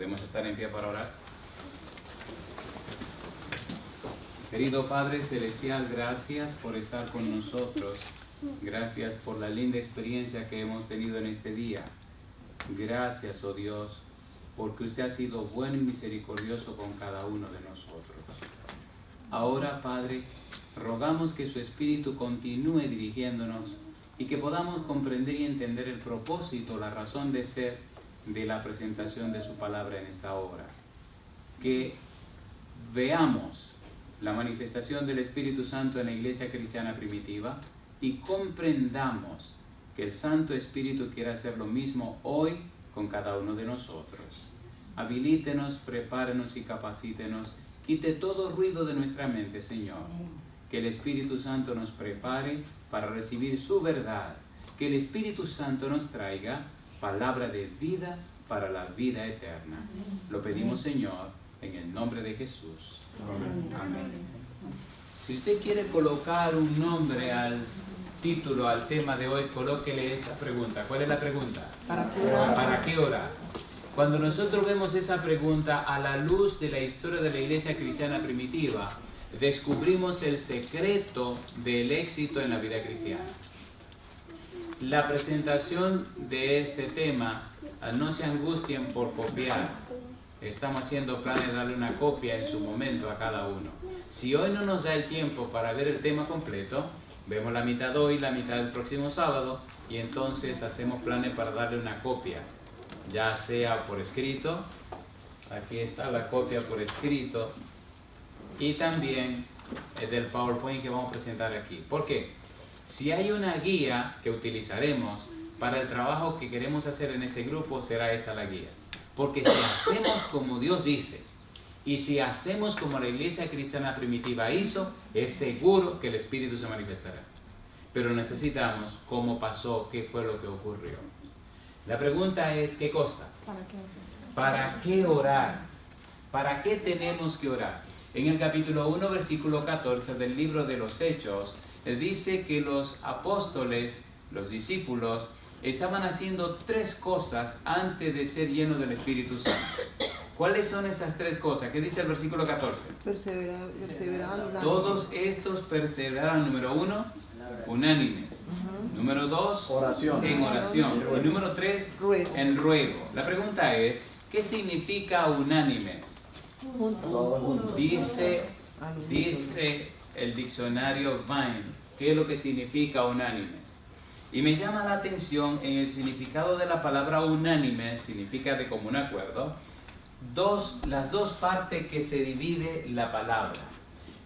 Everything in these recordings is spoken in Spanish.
Podemos estar en pie para orar. Querido Padre Celestial, gracias por estar con nosotros. Gracias por la linda experiencia que hemos tenido en este día. Gracias, oh Dios, porque usted ha sido bueno y misericordioso con cada uno de nosotros. Ahora, Padre, rogamos que su Espíritu continúe dirigiéndonos y que podamos comprender y entender el propósito, la razón de ser de la presentación de su palabra en esta obra. Que veamos la manifestación del Espíritu Santo en la iglesia cristiana primitiva y comprendamos que el Santo Espíritu quiere hacer lo mismo hoy con cada uno de nosotros. Habilítenos, prepárenos y capacítenos. Quite todo ruido de nuestra mente, Señor. Que el Espíritu Santo nos prepare para recibir su verdad. Que el Espíritu Santo nos traiga palabra de vida para la vida eterna. Lo pedimos, Señor, en el nombre de Jesús. Amén. Si usted quiere colocar un nombre al título, al tema de hoy, colóquele esta pregunta. ¿Cuál es la pregunta? ¿Para qué orar? ¿Para qué orar? Cuando nosotros vemos esa pregunta a la luz de la historia de la iglesia cristiana primitiva, descubrimos el secreto del éxito en la vida cristiana. La presentación de este tema, no se angustien por copiar. Estamos haciendo planes de darle una copia en su momento a cada uno. Si hoy no nos da el tiempo para ver el tema completo, vemos la mitad hoy, la mitad el próximo sábado, y entonces hacemos planes para darle una copia, ya sea por escrito. Aquí está la copia por escrito, y también del PowerPoint que vamos a presentar aquí. ¿Por qué? Si hay una guía que utilizaremos para el trabajo que queremos hacer en este grupo, será esta la guía. Porque si hacemos como Dios dice, y si hacemos como la iglesia cristiana primitiva hizo, es seguro que el Espíritu se manifestará. Pero necesitamos cómo pasó, qué fue lo que ocurrió. La pregunta es, ¿qué cosa? ¿Para qué orar? ¿Para qué tenemos que orar? En el capítulo 1, versículo 14 del libro de los Hechos, dice que los apóstoles, los discípulos, estaban haciendo 3 cosas antes de ser llenos del Espíritu Santo. ¿Cuáles son esas 3 cosas? ¿Qué dice el versículo 14? Perseveraron. Todos estos perseveraron, número 1, unánimes. Número 2, oración. en oración. Y número 3, en ruego. La pregunta es, ¿qué significa unánimes? Dice el diccionario Vine, ¿qué es lo que significa unánimes? Y me llama la atención en el significado de la palabra unánime, significa de común acuerdo, las dos partes que se divide la palabra.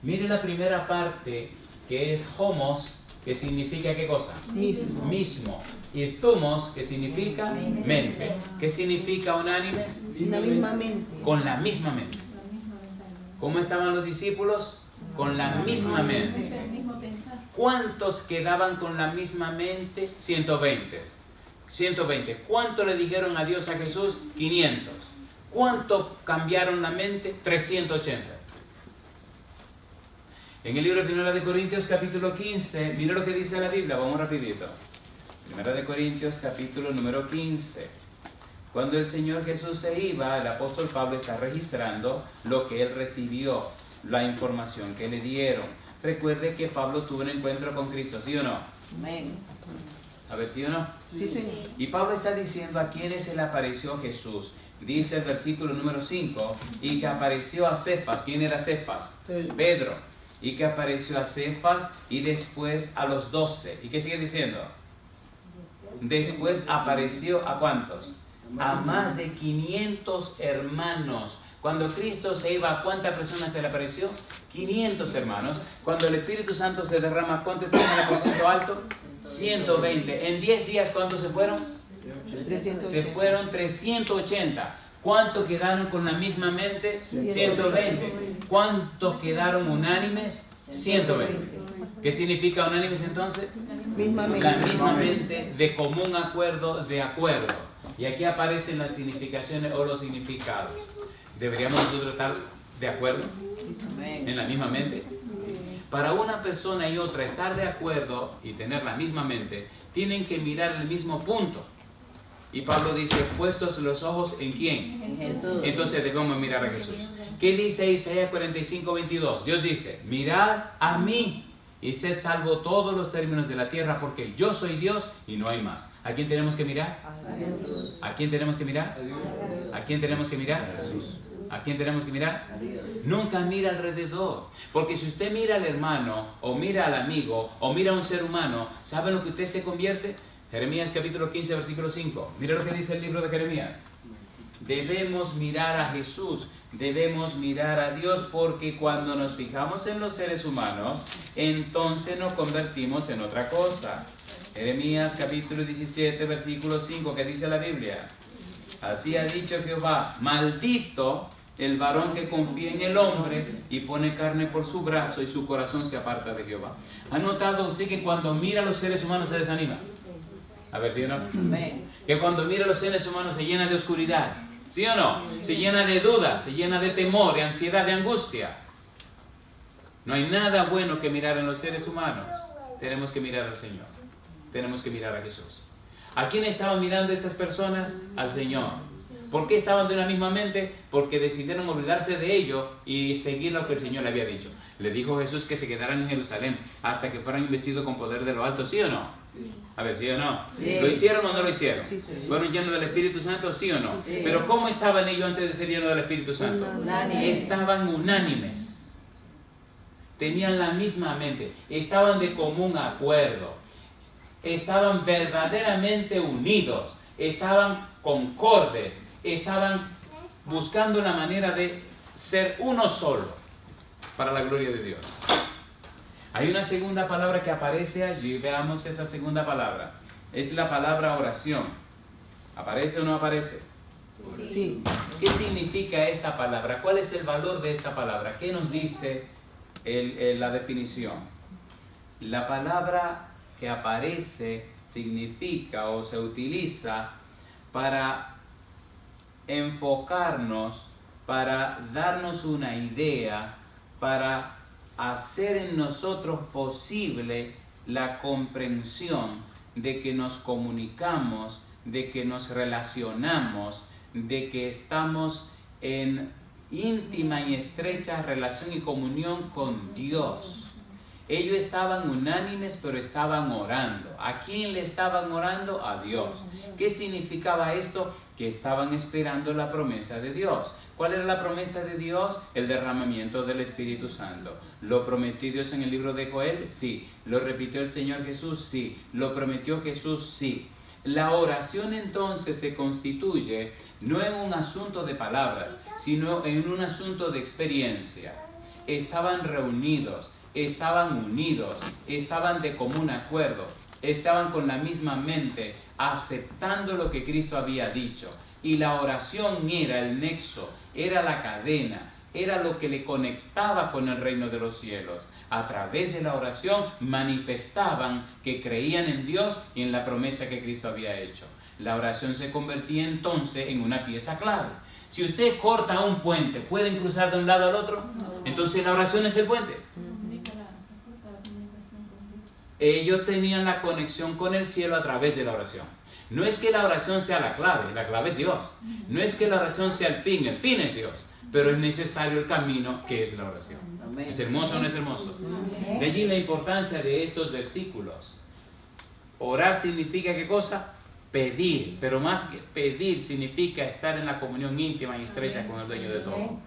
Mire la primera parte, que es homos, que significa ¿qué cosa? Mismo. Y thumos, que significa mente. ¿Qué significa unánimes? La misma mente. Con la misma mente. ¿Cómo estaban los discípulos? Con la misma mente. ¿Cuántos quedaban con la misma mente? 120. 120. ¿Cuánto le dijeron adiós a Jesús? 500. ¿Cuánto cambiaron la mente? 380. En el libro de 1 de Corintios capítulo 15, mira lo que dice la Biblia, vamos rapidito. 1 de Corintios capítulo número 15. Cuando el Señor Jesús se iba, el apóstol Pablo está registrando lo que él recibió, la información que le dieron. Recuerde que Pablo tuvo un encuentro con Cristo, ¿sí o no? Amén. A ver, ¿sí o no? Sí, Señor. Y Pablo está diciendo a quiénes se le apareció Jesús. Dice el versículo número 5, y que apareció a Cefas. ¿Quién era Cefas? Sí. Pedro. Y que apareció a Cefas y después a los 12. ¿Y qué sigue diciendo? Después apareció ¿a cuántos? A más de 500 hermanos. Cuando Cristo se iba, ¿a cuántas personas se le apareció? 500 hermanos. Cuando el Espíritu Santo se derrama, ¿cuánto tiene el aposento alto? 120. En 10 días, ¿cuántos se fueron? 380. Se fueron 380. ¿Cuántos quedaron con la misma mente? 120. ¿Cuántos quedaron unánimes? 120. ¿Qué significa unánimes entonces? Misma mente. La misma mente, de común acuerdo, de acuerdo. Y aquí aparecen las significaciones o los significados. ¿Deberíamos nosotros estar de acuerdo en la misma mente? Para una persona y otra estar de acuerdo y tener la misma mente, tienen que mirar el mismo punto. Y Pablo dice, puestos los ojos ¿en quién? En Jesús. Entonces debemos mirar a Jesús. ¿Qué dice Isaías 45:22? Dios dice, mirad a mí y sed salvo todos los términos de la tierra, porque yo soy Dios y no hay más. ¿A quién tenemos que mirar? ¿A quién tenemos que mirar? ¿A quién tenemos que mirar? ¿A quién tenemos que mirar? Nunca mira alrededor. Porque si usted mira al hermano, o mira al amigo, o mira a un ser humano, ¿sabe lo que usted se convierte? Jeremías capítulo 15, versículo 5. Mira lo que dice el libro de Jeremías. Debemos mirar a Jesús, debemos mirar a Dios, porque cuando nos fijamos en los seres humanos, entonces nos convertimos en otra cosa. Jeremías capítulo 17, versículo 5, que dice la Biblia. Así ha dicho Jehová, maldito el varón que confía en el hombre y pone carne por su brazo y su corazón se aparta de Jehová. ¿Ha notado usted que cuando mira a los seres humanos se desanima? A ver, ¿sí o no? Que cuando mira a los seres humanos se llena de oscuridad. ¿Sí o no? Se llena de duda, se llena de temor, de ansiedad, de angustia. No hay nada bueno que mirar en los seres humanos. Tenemos que mirar al Señor. Tenemos que mirar a Jesús. ¿A quién estaban mirando estas personas? Al Señor. ¿Por qué estaban de una misma mente? Porque decidieron olvidarse de ello y seguir lo que el Señor le había dicho. Le dijo Jesús que se quedaran en Jerusalén hasta que fueran investidos con poder de lo alto, ¿sí o no? A ver, ¿sí o no? Sí. ¿Lo hicieron o no lo hicieron? Sí, sí. ¿Fueron llenos del Espíritu Santo, sí o no? Sí. Pero ¿cómo estaban ellos antes de ser llenos del Espíritu Santo? Unánimes. Estaban unánimes. Tenían la misma mente. Estaban de común acuerdo. Estaban verdaderamente unidos. Estaban concordes. Estaban buscando la manera de ser uno solo para la gloria de Dios. Hay una segunda palabra que aparece allí. Veamos esa segunda palabra. Es la palabra oración. ¿Aparece o no aparece? Sí. ¿Qué significa esta palabra? ¿Cuál es el valor de esta palabra? ¿Qué nos dice la definición? La palabra que aparece significa o se utiliza para enfocarnos, para darnos una idea, para hacer en nosotros posible la comprensión de que nos comunicamos, de que nos relacionamos, de que estamos en íntima y estrecha relación y comunión con Dios. Ellos estaban unánimes, pero estaban orando. ¿A quién le estaban orando? A Dios. ¿Qué significaba esto? Que estaban esperando la promesa de Dios. ¿Cuál era la promesa de Dios? El derramamiento del Espíritu Santo. ¿Lo prometió Dios en el libro de Joel? Sí. ¿Lo repitió el Señor Jesús? Sí. ¿Lo prometió Jesús? Sí. La oración entonces se constituye no en un asunto de palabras, sino en un asunto de experiencia. Estaban reunidos, estaban unidos, estaban de común acuerdo, estaban con la misma mente, aceptando lo que Cristo había dicho. Y la oración era el nexo, era la cadena, era lo que le conectaba con el reino de los cielos. A través de la oración manifestaban que creían en Dios y en la promesa que Cristo había hecho. La oración se convertía entonces en una pieza clave. Si usted corta un puente, ¿pueden cruzar de un lado al otro? Entonces la oración es el puente. Ellos tenían la conexión con el cielo a través de la oración. No es que la oración sea la clave es Dios. No es que la oración sea el fin es Dios. Pero es necesario el camino que es la oración. ¿Es hermoso o no es hermoso? De allí la importancia de estos versículos. Orar significa ¿qué cosa? Pedir, pero más que pedir significa estar en la comunión íntima y estrecha con el dueño de todo.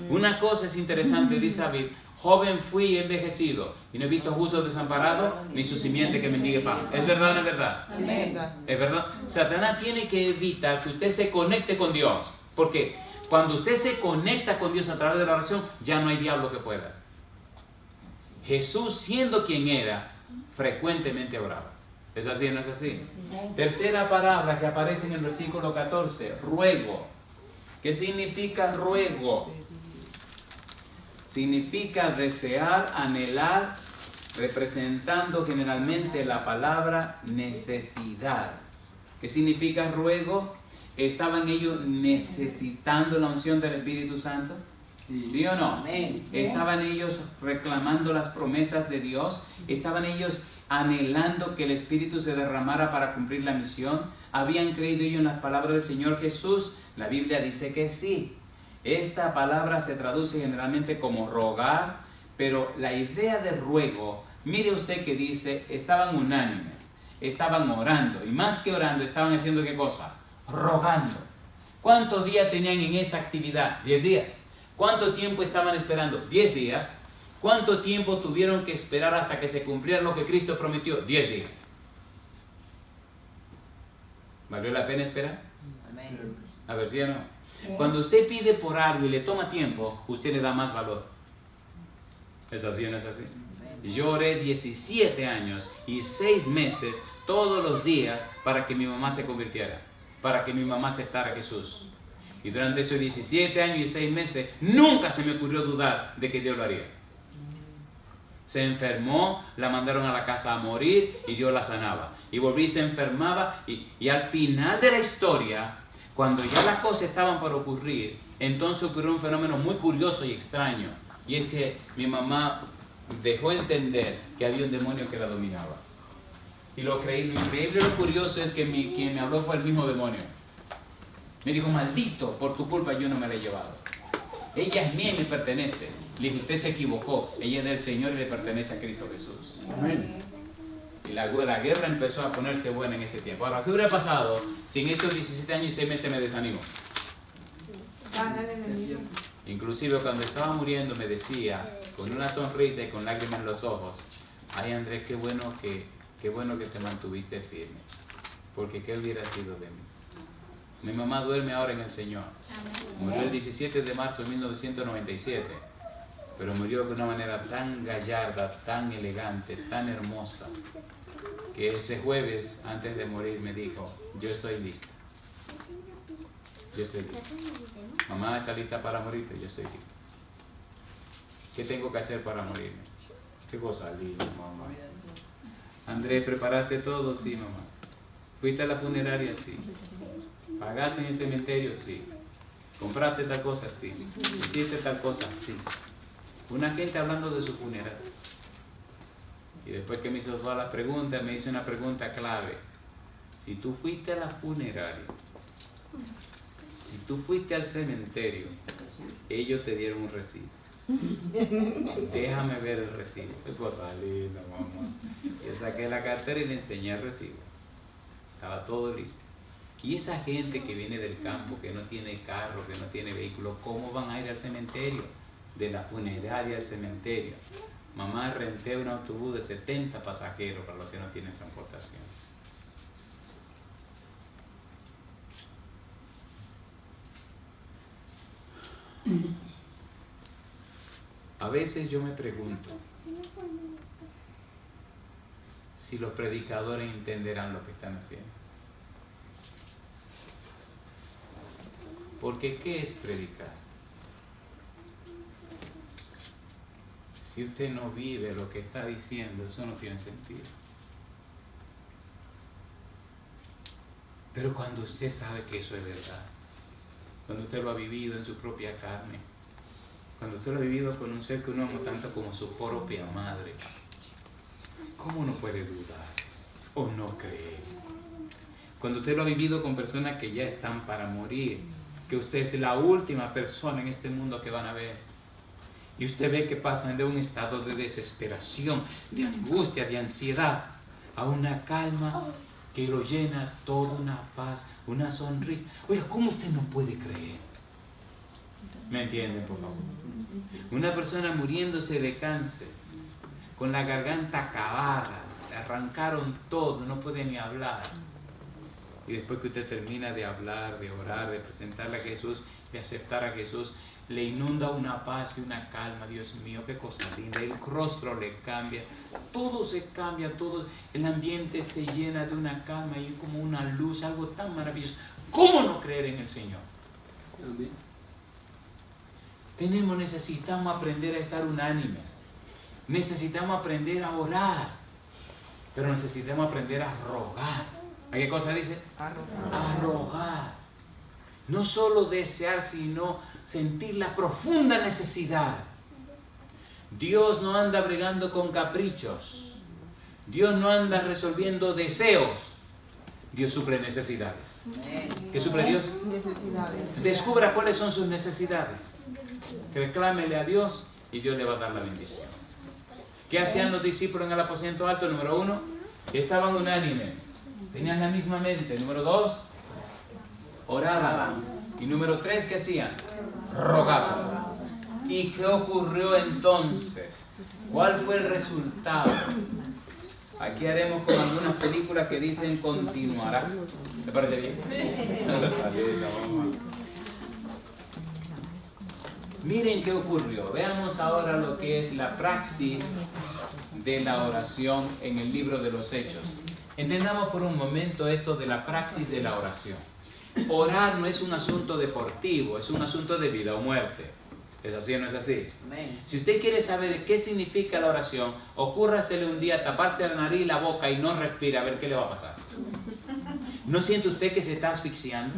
Una cosa es interesante, dice David: joven fui y envejecido, y no he visto justo desamparado, ni su simiente que mendigue pan. ¿Es verdad o no es verdad? Es verdad. ¿Es verdad? Satanás tiene que evitar que usted se conecte con Dios. ¿Por qué? Cuando usted se conecta con Dios a través de la oración, ya no hay diablo que pueda. Jesús, siendo quien era, frecuentemente oraba. ¿Es así o no es así? Tercera palabra que aparece en el versículo 14, ruego. ¿Qué significa ruego? Significa desear, anhelar, representando generalmente la palabra necesidad. ¿Qué significa ruego? ¿Estaban ellos necesitando la unción del Espíritu Santo? ¿Sí o no? ¿Estaban ellos reclamando las promesas de Dios? ¿Estaban ellos anhelando que el Espíritu se derramara para cumplir la misión? ¿Habían creído ellos en las palabras del Señor Jesús? La Biblia dice que sí. Esta palabra se traduce generalmente como rogar, pero la idea de ruego, mire usted que dice, estaban unánimes, estaban orando, y más que orando, estaban haciendo ¿qué cosa? Rogando. ¿Cuántos días tenían en esa actividad? 10 días. ¿Cuánto tiempo estaban esperando? 10 días. ¿Cuánto tiempo tuvieron que esperar hasta que se cumpliera lo que Cristo prometió? 10 días. ¿Valió la pena esperar? A ver, ¿sí o no? Cuando usted pide por algo y le toma tiempo, usted le da más valor. ¿Es así o no es así? Yo oré 17 años y 6 meses todos los días para que mi mamá se convirtiera, para que mi mamá aceptara a Jesús. Y durante esos 17 años y 6 meses nunca se me ocurrió dudar de que Dios lo haría. Se enfermó, la mandaron a la casa a morir y Dios la sanaba. Y volví y se enfermaba y al final de la historia, cuando ya las cosas estaban por ocurrir, entonces ocurrió un fenómeno muy curioso y extraño. Y es que mi mamá dejó entender que había un demonio que la dominaba. Y lo increíble, lo curioso es que quien me habló fue el mismo demonio. Me dijo, maldito, por tu culpa yo no me la he llevado. Ella es mía y me pertenece. Le dije, usted se equivocó. Ella es del Señor y le pertenece a Cristo Jesús. Amén. Y la guerra empezó a ponerse buena en ese tiempo. Ahora, ¿qué hubiera pasado si en esos 17 años y 6 meses me desanimó? Inclusive cuando estaba muriendo me decía, con una sonrisa y con lágrimas en los ojos, ay Andrés, qué bueno que te mantuviste firme, porque ¿qué hubiera sido de mí? Mi mamá duerme ahora en el Señor. Murió el 17 de marzo de 1997, pero murió de una manera tan gallarda, tan elegante, tan hermosa, que ese jueves, antes de morir, me dijo, yo estoy lista. Yo estoy lista. Mamá, ¿está lista para morirte? Yo estoy lista. ¿Qué tengo que hacer para morirme? Qué cosa linda, mamá. Andrés, ¿preparaste todo? Sí, mamá. ¿Fuiste a la funeraria? Sí. ¿Pagaste en el cementerio? Sí. ¿Compraste tal cosa? Sí. ¿Hiciste tal cosa? Sí. Una gente hablando de su funeral. Y después que me hizo todas las preguntas, me hizo una pregunta clave. Si tú fuiste a la funeraria, si tú fuiste al cementerio, ellos te dieron un recibo. Déjame ver el recibo. Qué cosa linda, mamá. Yo saqué la cartera y le enseñé el recibo. Estaba todo listo. Y esa gente que viene del campo, que no tiene carro, que no tiene vehículo, ¿cómo van a ir al cementerio? De la funeraria al cementerio. Mamá, renté un autobús de 70 pasajeros para los que no tienen transportación. A veces yo me pregunto si los predicadores entenderán lo que están haciendo. Porque ¿qué es predicar? Si usted no vive lo que está diciendo, eso no tiene sentido. Pero cuando usted sabe que eso es verdad, cuando usted lo ha vivido en su propia carne, cuando usted lo ha vivido con un ser que uno ama tanto como su propia madre, ¿cómo uno puede dudar o no creer? Cuando usted lo ha vivido con personas que ya están para morir, que usted es la última persona en este mundo que van a ver, y usted ve que pasan de un estado de desesperación, de angustia, de ansiedad, a una calma que lo llena toda una paz, una sonrisa. Oiga, ¿cómo usted no puede creer? ¿Me entienden, por favor? Una persona muriéndose de cáncer, con la garganta acabada, le arrancaron todo, no puede ni hablar. Y después que usted termina de hablar, de orar, de presentarle a Jesús, de aceptar a Jesús, le inunda una paz y una calma. Dios mío, qué cosa linda. El rostro le cambia, todo se cambia, todo, el ambiente se llena de una calma y como una luz, algo tan maravilloso. ¿Cómo no creer en el Señor? Necesitamos aprender a estar unánimes. Necesitamos aprender a orar. Pero necesitamos aprender a rogar. ¿A qué cosa dice? A rogar. No solo desear, sino sentir la profunda necesidad. Dios no anda bregando con caprichos. Dios no anda resolviendo deseos. Dios suple necesidades. ¿Qué suple Dios? Necesidades. Descubra cuáles son sus necesidades. Reclámele a Dios y Dios le va a dar la bendición. ¿Qué hacían los discípulos en el aposento alto? Número 1, estaban unánimes. Tenían la misma mente. Número 2, oraban. Y número 3, ¿qué hacían? Rogaban. ¿Y qué ocurrió entonces? ¿Cuál fue el resultado? Aquí haremos con algunas películas que dicen continuará. ¿Te parece bien? Miren qué ocurrió. Veamos ahora lo que es la praxis de la oración en el libro de los Hechos. Entendamos por un momento esto de la praxis de la oración. Orar no es un asunto deportivo, es un asunto de vida o muerte. ¿Es así o no es así? Si usted quiere saber qué significa la oración, ocúrrasele un día taparse la nariz y la boca y no respira, a ver qué le va a pasar. ¿No siente usted que se está asfixiando?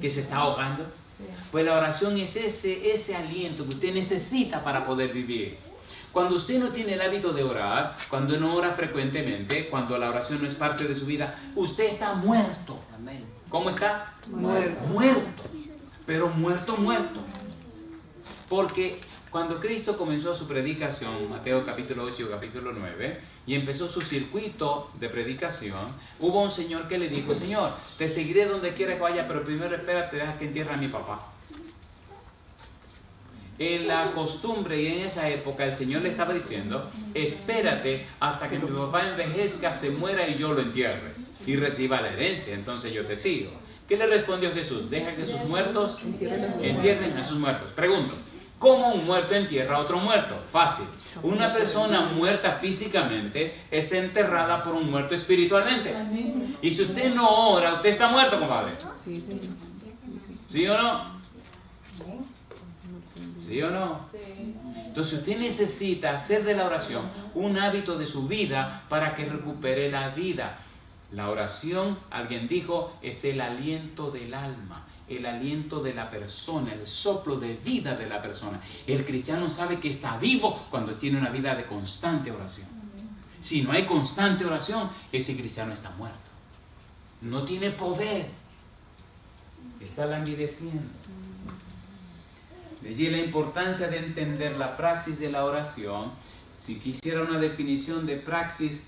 ¿Que se está ahogando? Pues la oración es ese aliento que usted necesita para poder vivir. Cuando usted no tiene el hábito de orar, cuando no ora frecuentemente, cuando la oración no es parte de su vida, usted está muerto. ¿Cómo está? Muerto. Muerto. Pero muerto. Porque cuando Cristo comenzó su predicación, Mateo capítulo 8 y capítulo 9, y empezó su circuito de predicación, hubo un señor que le dijo: Señor, te seguiré donde quiera que vaya, pero primero espérate, deja que entierre a mi papá. En la costumbre y en esa época el Señor le estaba diciendo: espérate hasta que mi papá envejezca, se muera y yo lo entierre y reciba la herencia, entonces yo te sigo. ¿Qué le respondió Jesús? Deja que sus muertos entierren a sus muertos. Pregunto, ¿cómo un muerto entierra a otro muerto? Fácil. Una persona muerta físicamente es enterrada por un muerto espiritualmente. Y si usted no ora, usted está muerto, compadre. ¿Sí o no? ¿Sí o no? Entonces usted necesita hacer de la oración un hábito de su vida para que recupere la vida. La oración, alguien dijo, es el aliento del alma, el aliento de la persona, el soplo de vida de la persona. El cristiano sabe que está vivo cuando tiene una vida de constante oración. Si no hay constante oración, ese cristiano está muerto. No tiene poder. Está languideciendo. De allí la importancia de entender la praxis de la oración. Si quisiera una definición de praxis,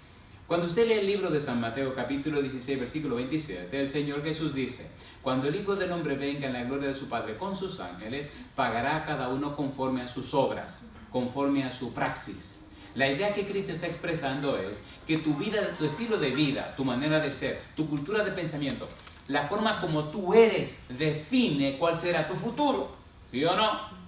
cuando usted lee el libro de San Mateo, capítulo 16, versículo 27, el Señor Jesús dice: cuando el Hijo del Hombre venga en la gloria de su Padre con sus ángeles, pagará a cada uno conforme a sus obras, conforme a su praxis. La idea que Cristo está expresando es que tu vida, tu estilo de vida, tu manera de ser, tu cultura de pensamiento, la forma como tú eres, define cuál será tu futuro. ¿Sí o no?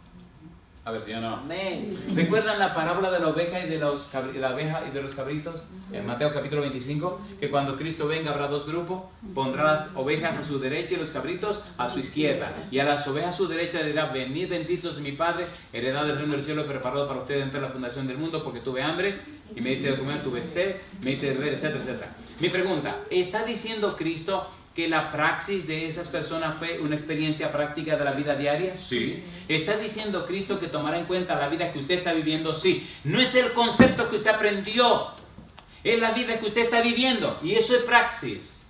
A ver, ¿sí o no? Amén. ¿Recuerdan la parábola de la oveja y de los cabritos? En Mateo capítulo 25, que cuando Cristo venga habrá dos grupos, pondrá las ovejas a su derecha y los cabritos a su izquierda. Y a las ovejas a su derecha le dirá: venid benditos de mi Padre, heredad del reino del cielo preparado para ustedes antes de la fundación del mundo, porque tuve hambre y me diste de comer, tuve sed, me diste de beber, etcétera, etcétera. Mi pregunta, ¿está diciendo Cristo que la praxis de esas personas fue una experiencia práctica de la vida diaria? Sí. ¿Está diciendo Cristo que tomará en cuenta la vida que usted está viviendo? Sí. No es el concepto que usted aprendió, es la vida que usted está viviendo, y eso es praxis.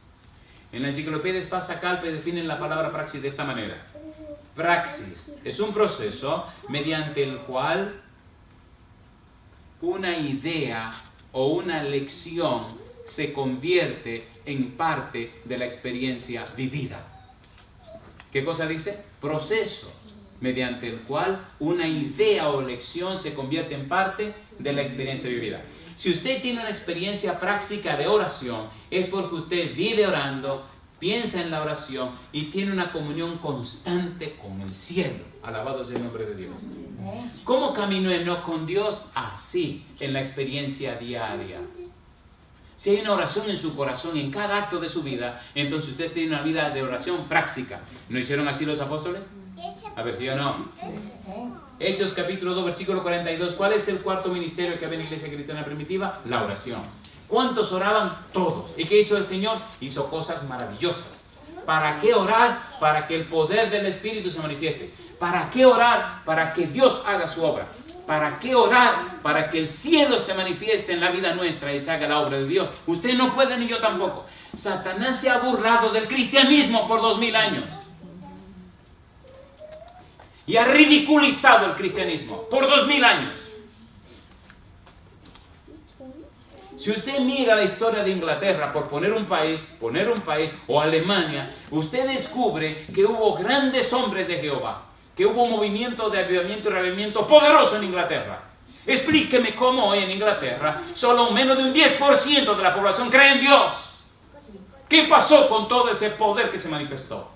En la enciclopedia Espasa Calpe definen la palabra praxis de esta manera: praxis es un proceso mediante el cual una idea o una lección se convierte en parte de la experiencia vivida. ¿Qué cosa dice? Proceso mediante el cual una idea o lección se convierte en parte de la experiencia vivida. Si usted tiene una experiencia práctica de oración, es porque usted vive orando, piensa en la oración y tiene una comunión constante con el cielo. Alabado sea el nombre de Dios. ¿Cómo caminó Enoc con Dios? Así, en la experiencia diaria. Si hay una oración en su corazón, en cada acto de su vida, entonces usted tiene una vida de oración práctica. ¿No hicieron así los apóstoles? A ver, ¿sí o no? Hechos capítulo 2, versículo 42. ¿Cuál es el cuarto ministerio que había en la iglesia cristiana primitiva? La oración. ¿Cuántos oraban? Todos. ¿Y qué hizo el Señor? Hizo cosas maravillosas. ¿Para qué orar? Para que el poder del Espíritu se manifieste. ¿Para qué orar? Para que Dios haga su obra. ¿Para qué orar? Para que el cielo se manifieste en la vida nuestra y se haga la obra de Dios. Usted no puede ni yo tampoco. Satanás se ha burlado del cristianismo por 2000 años. Y ha ridiculizado el cristianismo por 2000 años. Si usted mira la historia de Inglaterra, por poner un país, o Alemania, usted descubre que hubo grandes hombres de Jehová, que hubo un movimiento de avivamiento y reavivamiento poderoso en Inglaterra. Explíqueme cómo hoy en Inglaterra solo menos de un 10% de la población cree en Dios. ¿Qué pasó con todo ese poder que se manifestó?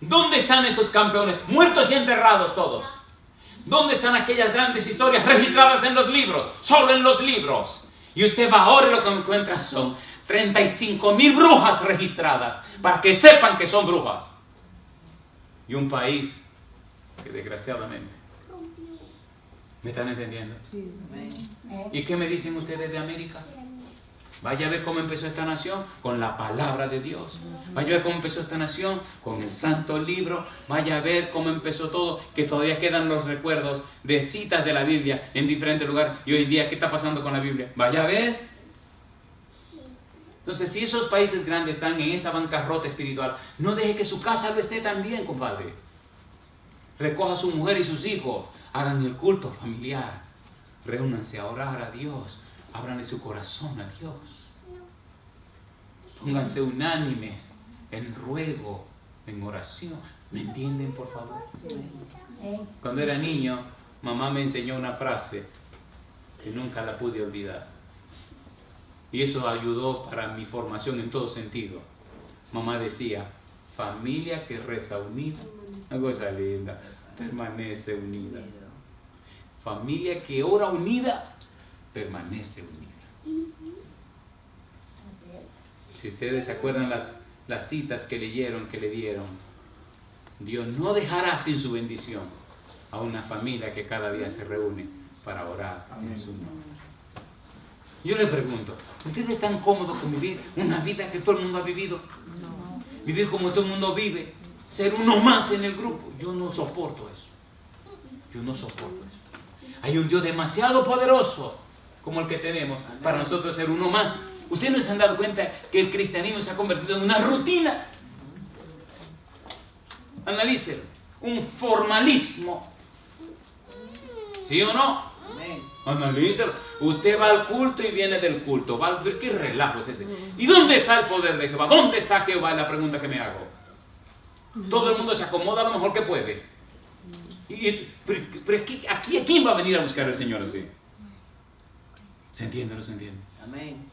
¿Dónde están esos campeones? Muertos y enterrados todos. ¿Dónde están aquellas grandes historias registradas en los libros? Solo en los libros. Y usted va ahora y lo que encuentra son 35,000 brujas registradas, para que sepan que son brujas. Y un país que desgraciadamente, ¿me están entendiendo? Sí. ¿Y qué me dicen ustedes de América? Vaya a ver cómo empezó esta nación con la palabra de Dios. Vaya a ver cómo empezó esta nación con el santo libro. Vaya a ver cómo empezó todo, que todavía quedan los recuerdos de citas de la Biblia en diferentes lugares. Y hoy en día, ¿qué está pasando con la Biblia? Vaya a ver. Entonces, si esos países grandes están en esa bancarrota espiritual, no deje que su casa lo esté también, compadre. Recoja a su mujer y sus hijos. Hagan el culto familiar. Reúnanse a orar a Dios. Ábranle su corazón a Dios. Pónganse unánimes en ruego, en oración. ¿Me entienden, por favor? Cuando era niño, mamá me enseñó una frase que nunca la pude olvidar. Y eso ayudó para mi formación en todo sentido. Mamá decía, familia que reza unida, una cosa linda, permanece unida. Familia que ora unida, permanece unida. Si ustedes se acuerdan las citas que leyeron, que le dieron, Dios no dejará sin su bendición a una familia que cada día se reúne para orar en su nombre. Yo les pregunto, ¿ustedes están cómodos con vivir una vida que todo el mundo ha vivido? No. Vivir como todo el mundo vive, ser uno más en el grupo. Yo no soporto eso. Yo no soporto eso. Hay un Dios demasiado poderoso como el que tenemos para nosotros ser uno más. ¿Ustedes no se han dado cuenta que el cristianismo se ha convertido en una rutina? Analícelo. Un formalismo. ¿Sí o no? Analícelo. Usted va al culto y viene del culto. ¿Qué relajo es ese? ¿Y dónde está el poder de Jehová? ¿Dónde está Jehová? Es la pregunta que me hago. Todo el mundo se acomoda lo mejor que puede. Pero ¿a quién va a venir a buscar el Señor así? ¿Se entiende o no se entiende? Amén.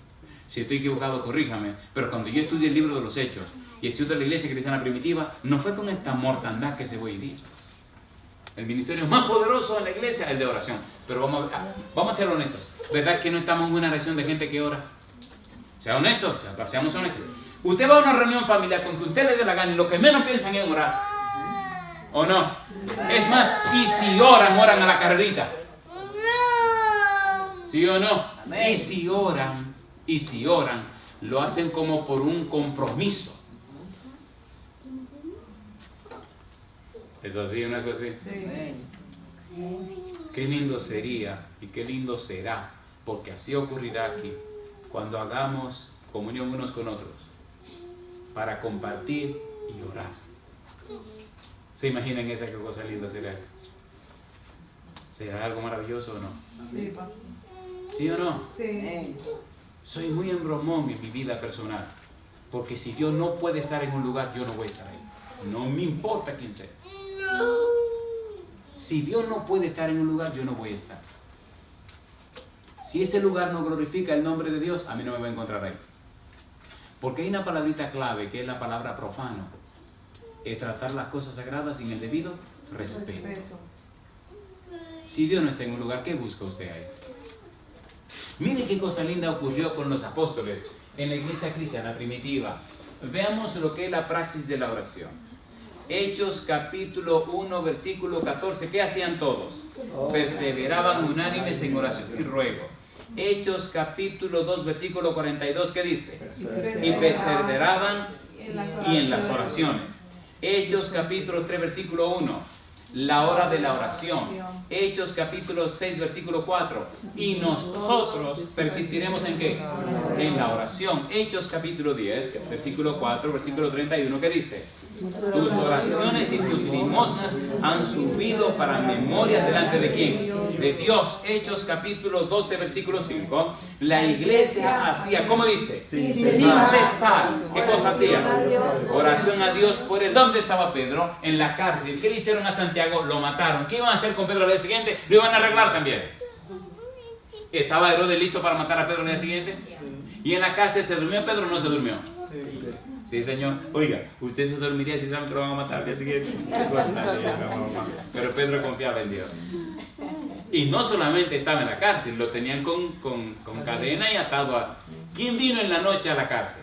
Si estoy equivocado, corríjame. Pero cuando yo estudié el libro de los Hechos y estudié la iglesia cristiana primitiva, no fue con esta mortandad que se va a vivir. El ministerio más poderoso en la iglesia es el de oración. Pero vamos a ser honestos. ¿Verdad que no estamos en una reacción de gente que ora? Sea honestos, seamos honestos. Usted va a una reunión familiar con que usted le dé la gana y lo que menos piensan es orar. ¿O no? Es más, y si oran a la carrerita. ¿Sí o no? Amén. Y si oran, lo hacen como por un compromiso. ¿Es así o no es así? Amén. Qué lindo sería y qué lindo será, porque así ocurrirá aquí, cuando hagamos comunión unos con otros, para compartir y orar. ¿Se imaginan esa qué cosa linda será eso? ¿Será algo maravilloso o no? Sí. ¿Sí o no? Sí. Amén. Soy muy embromón en mi vida personal, porque si Dios no puede estar en un lugar, yo no voy a estar ahí. No me importa quién sea. Si Dios no puede estar en un lugar, yo no voy a estar. Si ese lugar no glorifica el nombre de Dios, a mí no me va a encontrar ahí. Porque hay una palabrita clave, que es la palabra profano. Es tratar las cosas sagradas sin el debido respeto. Si Dios no está en un lugar, ¿qué busca usted ahí? Mire qué cosa linda ocurrió con los apóstoles en la iglesia cristiana primitiva. Veamos lo que es la praxis de la oración. Hechos capítulo 1 versículo 14. ¿Qué hacían todos? Perseveraban unánimes en oración y ruego. Hechos capítulo 2 versículo 42. ¿Qué dice? Y perseveraban y en las oraciones. Hechos capítulo 3 versículo 1. la hora de la oración. Hechos capítulo 6, versículo 4. Y nosotros persistiremos ¿en qué? En la oración. Hechos capítulo 10, versículo 4, versículo 31, ¿qué dice? Tus oraciones y tus limosnas han subido para memoria delante de ¿quién? De Dios. Hechos capítulo 12, versículo 5. La iglesia hacía, ¿cómo dice? Sin cesar. ¿Qué cosa hacía? Oración a Dios por él. ¿Dónde estaba Pedro? En la cárcel. ¿Qué le hicieron a Santiago? Lo mataron. ¿Qué iban a hacer con Pedro al día siguiente? Lo iban a arreglar también. ¿Estaba Herodes listo para matar a Pedro al día siguiente? ¿Y en la cárcel se durmió Pedro o no se durmió? Sí, señor. Oiga, ¿usted se dormiría si saben que lo van a matar al día siguiente? Pero Pedro confiaba en Dios. Y no solamente estaba en la cárcel, lo tenían con cadena y atado a... ¿Quién vino en la noche a la cárcel?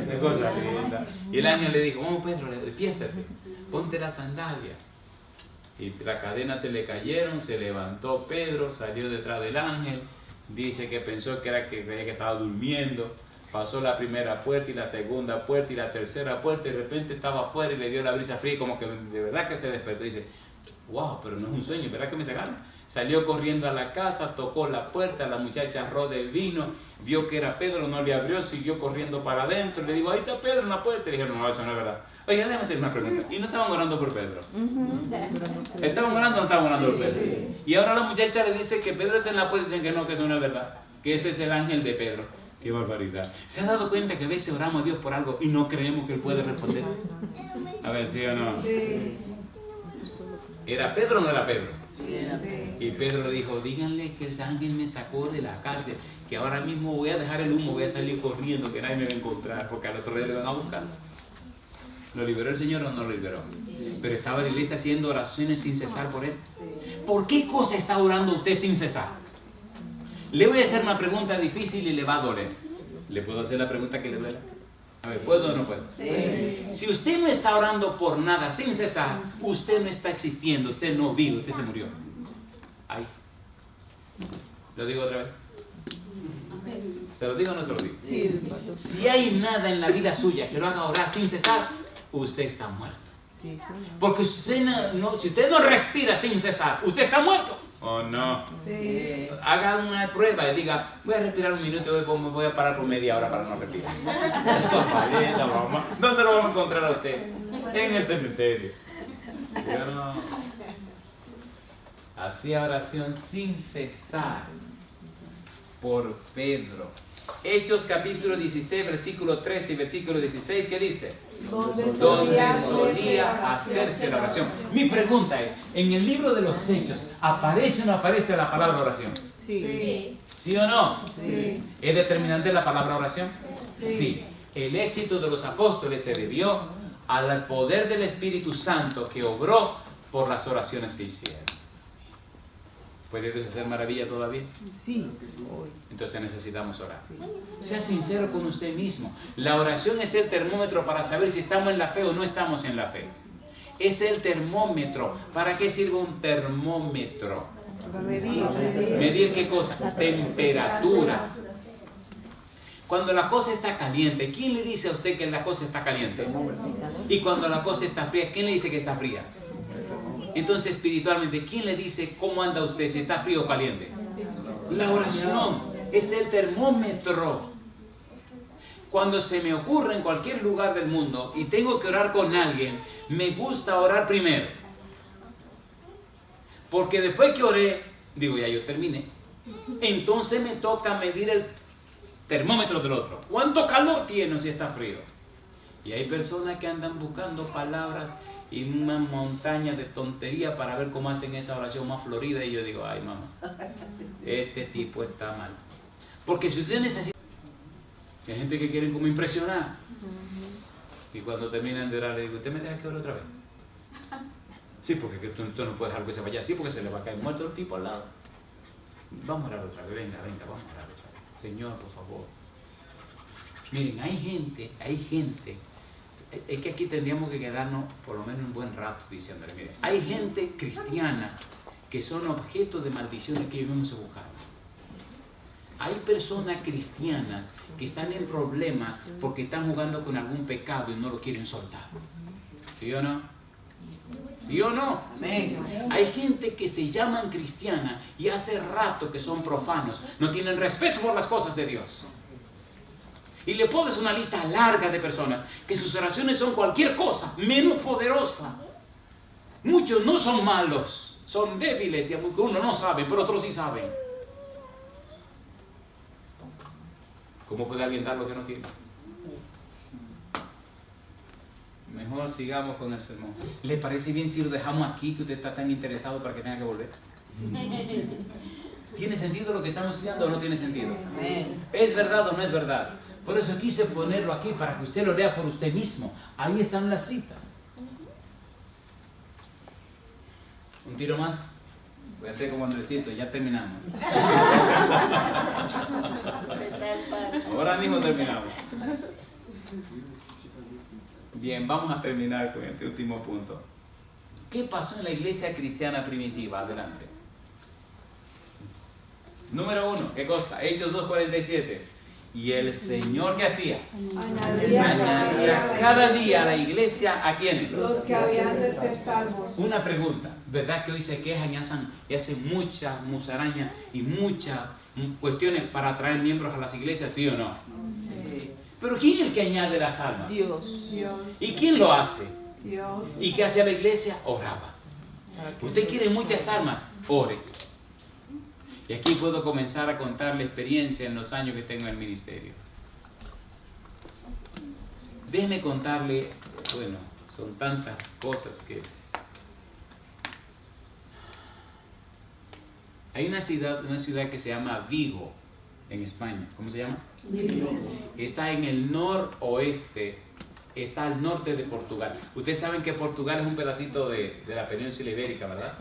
Qué cosa linda. Y el ángel le dijo, vamos Pedro, despiértate, ponte la sandalia. Y las cadenas se le cayeron, se levantó Pedro, salió detrás del ángel, dice que pensó que creía que estaba durmiendo. Pasó la primera puerta y la segunda puerta y la tercera puerta y de repente estaba afuera y le dio la brisa fría y como que de verdad que se despertó y dice, wow, pero no es un sueño, ¿verdad que me sacaron? Salió corriendo a la casa, tocó la puerta, la muchacha rode el vino, vio que era Pedro, no le abrió, siguió corriendo para adentro, le digo, ahí está Pedro en la puerta, y le dijeron, no, eso no es verdad. Oiga, déjame hacer una pregunta, ¿y no estaban orando por Pedro? ¿Estaban orando o no estaban orando por Pedro? Y ahora la muchacha le dice que Pedro está en la puerta y dicen que no, que eso no es verdad, que ese es el ángel de Pedro. Qué barbaridad. ¿Se ha dado cuenta que a veces oramos a Dios por algo y no creemos que Él puede responder? A ver, ¿sí o no? ¿Era Pedro o no era Pedro? Y Pedro le dijo, díganle que el ángel me sacó de la cárcel, que ahora mismo voy a dejar el humo, voy a salir corriendo, que nadie me va a encontrar, porque al otro día le van a buscar. ¿Lo liberó el Señor o no lo liberó? Pero estaba la iglesia haciendo oraciones sin cesar por Él. ¿Por qué cosa está orando usted sin cesar? Le voy a hacer una pregunta difícil y le va a doler. ¿Le puedo hacer la pregunta que le duele? A ver, ¿puedo o no puedo? Sí. Si usted no está orando por nada sin cesar, usted no está existiendo, usted no vive, usted se murió. Ay. ¿Lo digo otra vez? ¿Se lo digo o no se lo digo? Sí. Si hay nada en la vida suya que lo haga orar sin cesar, usted está muerto. Sí, porque usted si usted no respira sin cesar, usted está muerto. ¿O no? Sí. Haga una prueba y diga, voy a respirar un minuto y me voy a parar por media hora para no respirar. ¿Dónde lo vamos a encontrar a usted? En el cementerio. ¿Sí o no? Hacía oración sin cesar por Pedro. Hechos capítulo 16, versículo 13 y versículo 16, ¿qué dice? Donde solía hacerse la oración. Mi pregunta es, ¿en el libro de los Hechos aparece o no aparece la palabra oración? Sí. ¿Sí o no? Sí. ¿Es determinante la palabra oración? Sí. El éxito de los apóstoles se debió al poder del Espíritu Santo que obró por las oraciones que hicieron. ¿Puede Dios hacer maravilla todavía? Sí. Entonces necesitamos orar. Sea sincero con usted mismo. La oración es el termómetro para saber si estamos en la fe o no estamos en la fe. Es el termómetro. ¿Para qué sirve un termómetro? Para medir. ¿Medir qué cosa? Temperatura. Cuando la cosa está caliente, ¿quién le dice a usted que la cosa está caliente? Y cuando la cosa está fría, ¿quién le dice que está fría? Entonces, espiritualmente, ¿quién le dice cómo anda usted, si está frío o caliente? La oración es el termómetro. Cuando se me ocurre en cualquier lugar del mundo y tengo que orar con alguien, me gusta orar primero. Porque después que oré, digo, ya yo terminé. Entonces me toca medir el termómetro del otro. ¿Cuánto calor tiene si está frío? Y hay personas que andan buscando palabras y una montaña de tontería para ver cómo hacen esa oración más florida. Y yo digo, ay mamá, este tipo está mal. Porque si usted necesita... Hay gente que quiere como impresionar. Y cuando terminan de orar, le digo, ¿usted me deja que ore otra vez? Sí, porque tú no puedes dejar que se vaya así porque se le va a caer muerto el tipo al lado. Vamos a orar otra vez, venga, vamos a orar otra vez. Señor, por favor. Miren, hay gente, es que aquí tendríamos que quedarnos por lo menos un buen rato diciéndole, miren, hay gente cristiana que son objeto de maldiciones que ellos mismos se buscaron. Hay personas cristianas que están en problemas porque están jugando con algún pecado y no lo quieren soltar. ¿Sí o no? ¿Sí o no? Amén. Hay gente que se llaman cristiana y hace rato que son profanos, no tienen respeto por las cosas de Dios. Y le pones una lista larga de personas que sus oraciones son cualquier cosa menos poderosa. Muchos no son malos, son débiles y uno no sabe, pero otros sí saben. ¿Cómo puede alguien dar lo que no tiene? Mejor sigamos con el sermón. ¿Le parece bien si lo dejamos aquí, que usted está tan interesado para que tenga que volver? ¿Tiene sentido lo que estamos estudiando o no tiene sentido? ¿Es verdad o no es verdad? Por eso quise ponerlo aquí para que usted lo lea por usted mismo. Ahí están las citas. ¿Un tiro más? Voy a hacer como Andresito, ya terminamos. Ahora mismo terminamos. Bien, vamos a terminar con este último punto. ¿Qué pasó en la iglesia cristiana primitiva? Adelante. Número 1, ¿qué cosa? Hechos 2:47. Y el Señor, ¿qué hacía? Añadía cada día a la iglesia, ¿a quiénes? Los que habían de ser salvos. Una pregunta. ¿Verdad que hoy se quejan y hacen mucha musaraña y muchas cuestiones para atraer miembros a las iglesias, sí o no? Sí. Pero ¿quién es el que añade las almas? Dios. Dios. ¿Y quién lo hace? Dios. ¿Y qué hacía la iglesia? Oraba. Usted quiere muchas almas, ore. Y aquí puedo comenzar a contar la experiencia en los años que tengo en el ministerio. Déjeme contarle, bueno, son tantas cosas que... Hay una ciudad que se llama Vigo, en España. ¿Cómo se llama? Vigo. Está en el noroeste, está al norte de Portugal. Ustedes saben que Portugal es un pedacito de la península ibérica, ¿verdad?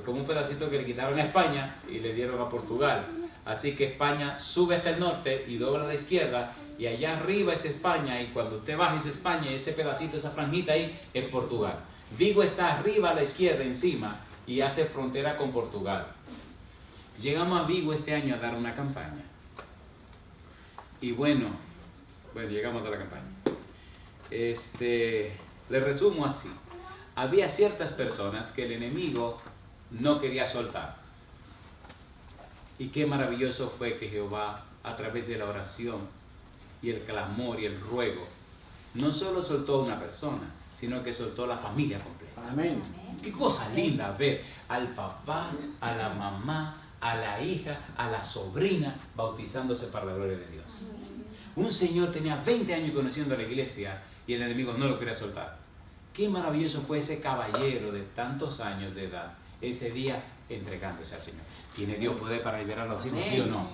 Como un pedacito que le quitaron a España y le dieron a Portugal. Así que España sube hasta el norte y dobla a la izquierda, y allá arriba es España, y cuando usted baja es España, y ese pedacito, esa franjita ahí es Portugal. Vigo está arriba a la izquierda, encima, y hace frontera con Portugal. Llegamos a Vigo este año a dar una campaña. Y bueno, llegamos a dar la campaña. Le resumo así. Había ciertas personas que el enemigo no quería soltar. Y qué maravilloso fue que Jehová, a través de la oración y el clamor y el ruego, no solo soltó a una persona, sino que soltó a la familia completa. Amén. Qué cosa linda ver al papá, a la mamá, a la hija, a la sobrina bautizándose para la gloria de Dios. Un señor tenía 20 años conociendo a la iglesia y el enemigo no lo quería soltar. Qué maravilloso fue ese caballero de tantos años de edad, ese día entregándose al Señor. ¿Tiene Dios poder para liberar a los hijos? ¿Sí o no?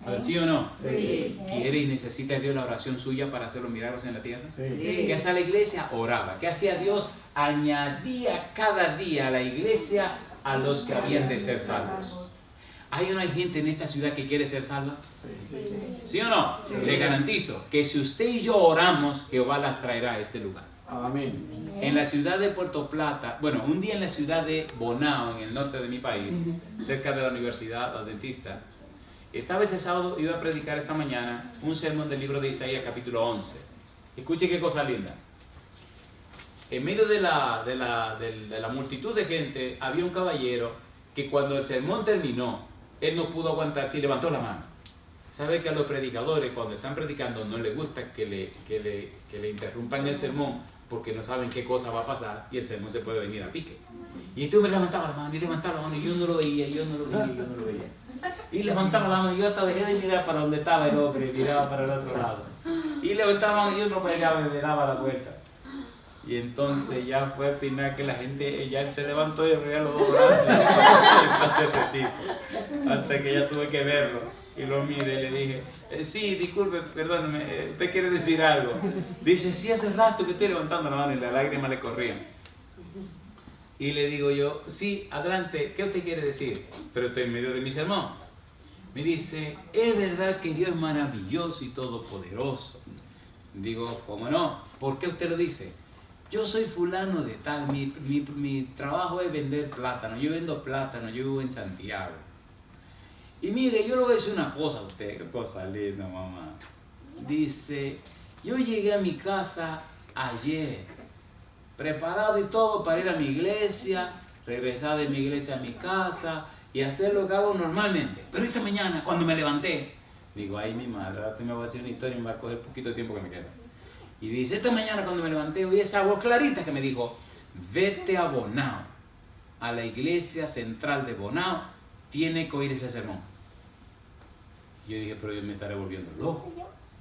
A ver, ¿sí o no? Sí. ¿Quiere y necesita Dios la oración suya para hacer los milagros en la tierra? Sí. ¿Qué hacía la iglesia? Oraba. ¿Qué hacía Dios? Añadía cada día a la iglesia a los que habían de ser salvos. ¿Hay una gente en esta ciudad que quiere ser salva? ¿Sí o no? Sí. Le garantizo que si usted y yo oramos, Jehová las traerá a este lugar. Amén. En la ciudad de Puerto Plata, bueno, un día en la ciudad de Bonao, en el norte de mi país, cerca de la Universidad Adventista, estaba ese sábado, iba a predicar esta mañana un sermón del libro de Isaías, capítulo 11. Escuche qué cosa linda. En medio de la multitud de gente, había un caballero que cuando el sermón terminó, él no pudo aguantarse y levantó la mano. ¿Sabe que a los predicadores, cuando están predicando, no les gusta que le interrumpan el sermón porque no saben qué cosa va a pasar y el sermón se puede venir a pique? Y entonces me levantaba la mano y yo no lo veía, yo no lo veía. Y levantaba la mano y yo hasta dejé de mirar para donde estaba el hombre, miraba para el otro lado. Y levantaba la mano y yo no pegaba y me daba la vuelta. Y entonces ya fue al final que la gente, ya él se levantó y abría los dos brazos y pasé este tipo. Hasta que ya tuve que verlo. Y lo miré y le dije, sí, disculpe, perdóneme, ¿usted quiere decir algo? Dice, sí, hace rato que estoy levantando la mano, y las lágrimas le corrían. Y le digo yo, sí, adelante, ¿qué usted quiere decir? Pero estoy en medio de mi sermón. Me dice, es verdad que Dios es maravilloso y todopoderoso. Digo, ¿cómo no? ¿Por qué usted lo dice? Yo soy fulano de tal, mi trabajo es vender plátano, yo vendo plátano, yo vivo en Santiago. Y mire, yo le voy a decir una cosa a usted, qué cosa linda, mamá. Dice, yo llegué a mi casa ayer preparado y todo para ir a mi iglesia, regresar de mi iglesia a mi casa y hacer lo que hago normalmente. Pero esta mañana, cuando me levanté, digo, ay mi madre, ahora me voy a hacer una historia y me va a coger poquito tiempo que me queda. Y dice, esta mañana cuando me levanté, oí esa voz clarita que me dijo, vete a Bonao, a la iglesia central de Bonao, tiene que oír ese sermón. Yo dije, pero yo me estaré volviendo loco.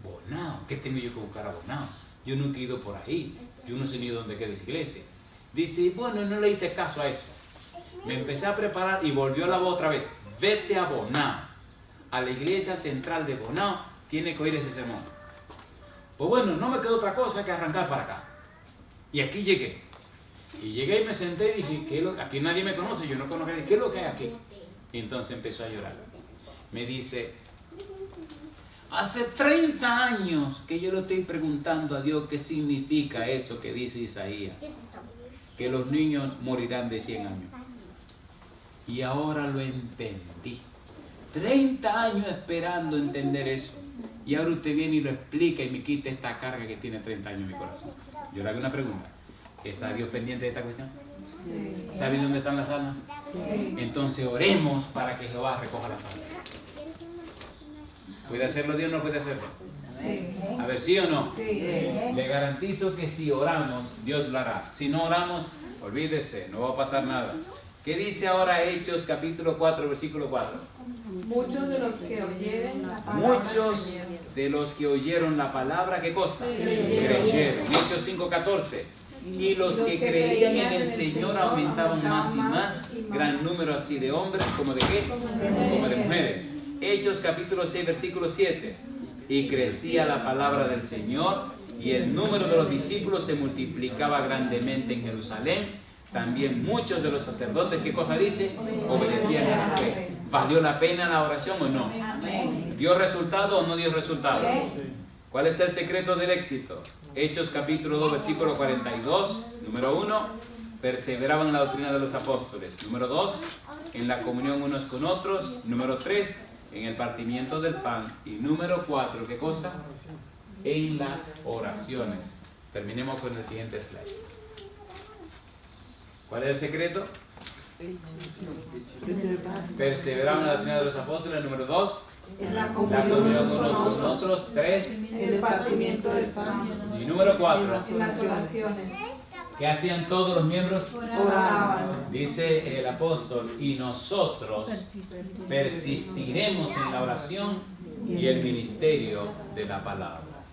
Bonao, ¿qué tengo yo que buscar a Bonao? Yo nunca he ido por ahí, yo no sé ni dónde queda esa iglesia. Dice, bueno, no le hice caso a eso. Me empecé a preparar y volvió la voz otra vez, vete a Bonao, a la iglesia central de Bonao, tiene que oír ese sermón. Pues bueno, no me quedó otra cosa que arrancar para acá. Y aquí llegué. Y llegué y me senté y dije, aquí nadie me conoce, yo no conozco a nadie, ¿qué es lo que hay aquí? Y entonces empezó a llorar. Me dice, hace 30 años que yo le estoy preguntando a Dios qué significa eso que dice Isaías, que los niños morirán de 100 años. Y ahora lo entendí. 30 años esperando entender eso. Y ahora usted viene y lo explica y me quita esta carga que tiene 30 años en mi corazón. Yo le hago una pregunta. ¿Está Dios pendiente de esta cuestión? Sí. ¿Sabe dónde están las almas? Sí. Entonces oremos para que Jehová recoja las almas. ¿Puede hacerlo Dios o no puede hacerlo? Sí. A ver, ¿sí o no? Sí. Le garantizo que si oramos, Dios lo hará. Si no oramos, olvídese, no va a pasar nada. ¿Qué dice ahora Hechos capítulo 4, versículo 4? Muchos de los que oyeron la palabra. Muchos de los que oyeron la palabra, ¿qué cosa? Creyeron. Hechos 5:14. Y los que creían en el Señor aumentaban más y más, gran número así de hombres, como de qué? Como de mujeres. Hechos capítulo 6, versículo 7. Y crecía la palabra del Señor, y el número de los discípulos se multiplicaba grandemente en Jerusalén. También muchos de los sacerdotes, ¿qué cosa dice? Obedecían a la fe. ¿Valió la pena la oración o no? ¿Dio resultado o no dio resultado? ¿Cuál es el secreto del éxito? Hechos capítulo 2, versículo 42. Número 1, perseveraban en la doctrina de los apóstoles. Número 2, en la comunión unos con otros. Número 3, en el partimiento del pan. Y número 4, ¿qué cosa? En las oraciones. Terminemos con el siguiente slide. ¿Cuál es el secreto? Perseveraban en la doctrina de los apóstoles. Número 2, en la comunión unos con otros. 3, en el partimiento del pan. Y número 4, en las oraciones. ¿Qué hacían todos los miembros? Oraban. Dice el apóstol, y nosotros persistiremos en la oración y el ministerio de la palabra.